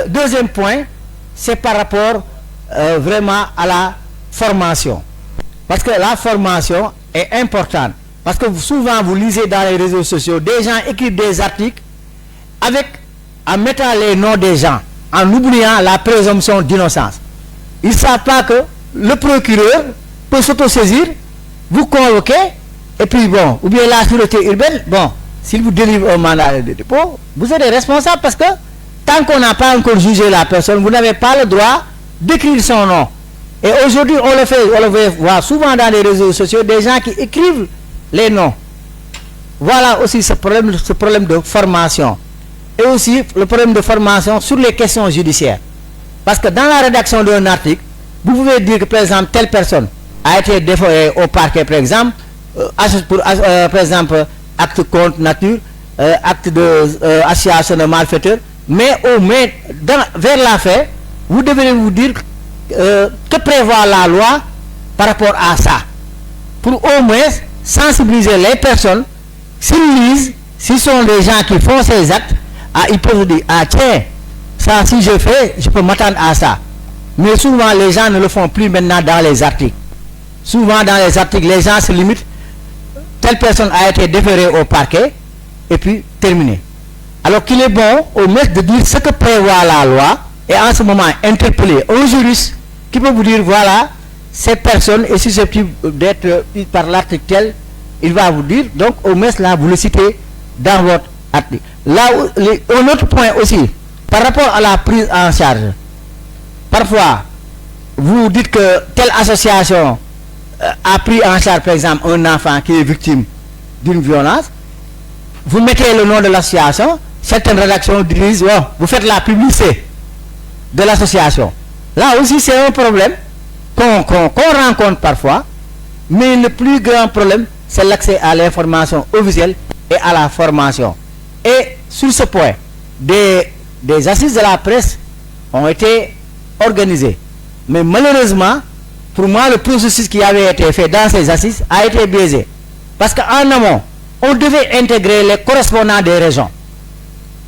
Deuxième point, c'est par rapport vraiment à la formation. Parce que la formation est importante. Parce que souvent, vous lisez dans les réseaux sociaux, des gens écrivent des articles en mettant les noms des gens, en oubliant la présomption d'innocence. Ils ne savent pas que le procureur peut s'autosaisir, vous convoquer, et puis bon, ou bien la sûreté urbaine, bon, s'il vous délivre un mandat de dépôt, vous êtes responsable parce que tant qu'on n'a pas encore jugé la personne, vous n'avez pas le droit d'écrire son nom. Et aujourd'hui, on le voit souvent dans les réseaux sociaux, des gens qui écrivent les noms. Voilà aussi ce problème de formation. Et aussi le problème de formation sur les questions judiciaires. Parce que dans la rédaction d'un article, vous pouvez dire que, par exemple, telle personne a été déférée au parquet, par exemple, par exemple, acte contre nature, acte d'association de malfaiteurs, mais vers la fin, vous devez vous dire que prévoit la loi par rapport à ça. Pour au moins sensibiliser les personnes, s'ils lisent, s'ils sont des gens qui font ces actes, ils peuvent se dire, tiens, ça si je fais, je peux m'attendre à ça. Mais souvent les gens ne le font plus maintenant dans les articles. Souvent dans les articles, les gens se limitent, telle personne a été déférée au parquet, et puis terminé. Alors qu'il est bon au moins de dire ce que prévoit la loi, et en ce moment interpeller un juriste qui peut vous dire, voilà, cette personne est susceptible d'être par l'article tel, il va vous dire, donc au moins là vous le citez dans votre article. Là, un autre point aussi, par rapport à la prise en charge, parfois vous dites que telle association a pris en charge par exemple un enfant qui est victime d'une violence, vous mettez le nom de l'association, certaines rédactions disent, oh, vous faites la publicité de l'association. Là aussi c'est un problème qu'on rencontre parfois, mais le plus grand problème c'est l'accès à l'information officielle et à la formation. Et sur ce point, des assises de la presse ont été organisées. Mais malheureusement, pour moi, le processus qui avait été fait dans ces assises a été biaisé. Parce qu'en amont, on devait intégrer les correspondants des régions.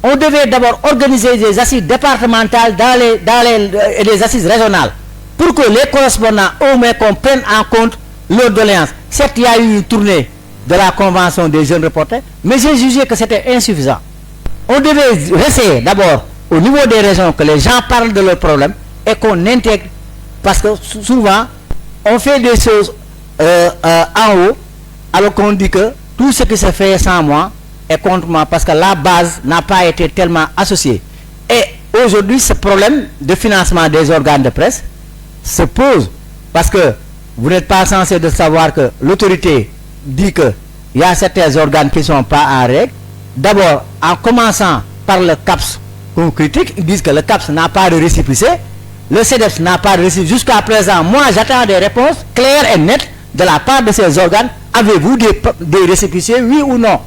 On devait d'abord organiser des assises départementales et des assises régionales pour que les correspondants au moins comprennent en compte leurs doléances. Certes, il y a eu une tournée de la convention des jeunes reporters, mais j'ai jugé que c'était insuffisant. On devait rester d'abord au niveau des régions, que les gens parlent de leurs problèmes et qu'on intègre, parce que souvent on fait des choses en haut, alors qu'on dit que tout ce qui se fait sans moi est contre moi, parce que la base n'a pas été tellement associée. Et aujourd'hui, ce problème de financement des organes de presse se pose, parce que vous n'êtes pas censé de savoir que l'autorité dit qu'il y a certains organes qui ne sont pas en règle. D'abord, en commençant par le CAPS qu'on critique, ils disent que le CAPS n'a pas de récépissé, le CEDEPS n'a pas de récépissé. Jusqu'à présent, moi j'attends des réponses claires et nettes de la part de ces organes. Avez-vous des récépissés, oui ou non?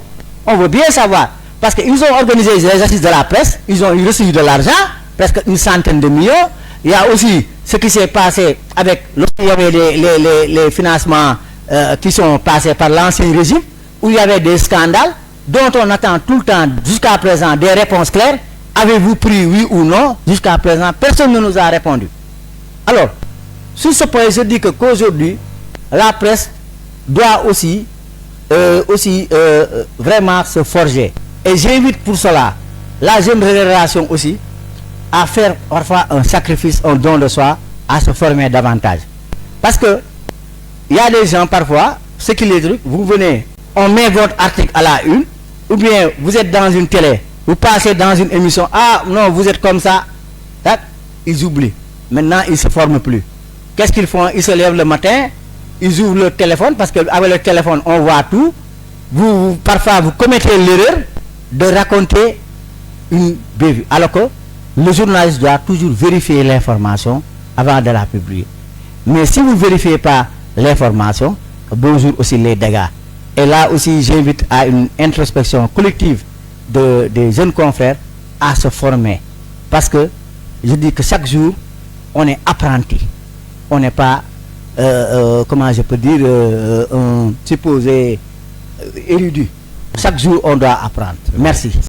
On veut bien savoir, parce qu'ils ont organisé les assises de la presse, ils ont reçu de l'argent, presque une centaine de millions. Il y a aussi ce qui s'est passé avec lorsqu'il y avait les financements qui sont passés par l'ancien régime, où il y avait des scandales dont on attend tout le temps jusqu'à présent des réponses claires. Avez-vous pris oui ou non? Jusqu'à présent, personne ne nous a répondu. Alors, sur ce point, je dis qu'aujourd'hui, la presse doit aussi vraiment se forger. Et j'invite pour cela la jeune génération aussi à faire parfois un sacrifice, un don de soi, à se former davantage. Parce que il y a des gens parfois, ce qui les trucs, vous venez, on met votre article à la une, ou bien vous êtes dans une télé, vous passez dans une émission, ah non, vous êtes comme ça, ils oublient. Maintenant, ils ne se forment plus. Qu'est-ce qu'ils font? Ils se lèvent le matin, ils ouvrent le téléphone, parce qu'avec le téléphone, on voit tout. Parfois, vous commettez l'erreur de raconter une bévue. Alors que le journaliste doit toujours vérifier l'information avant de la publier. Mais si vous ne vérifiez pas l'information, bonjour aussi les dégâts. Et là aussi, j'invite à une introspection collective des jeunes confrères à se former. Parce que je dis que chaque jour, on est apprenti. On n'est pas, comment je peux dire, un supposé érudit. Chaque jour, on doit apprendre. Merci.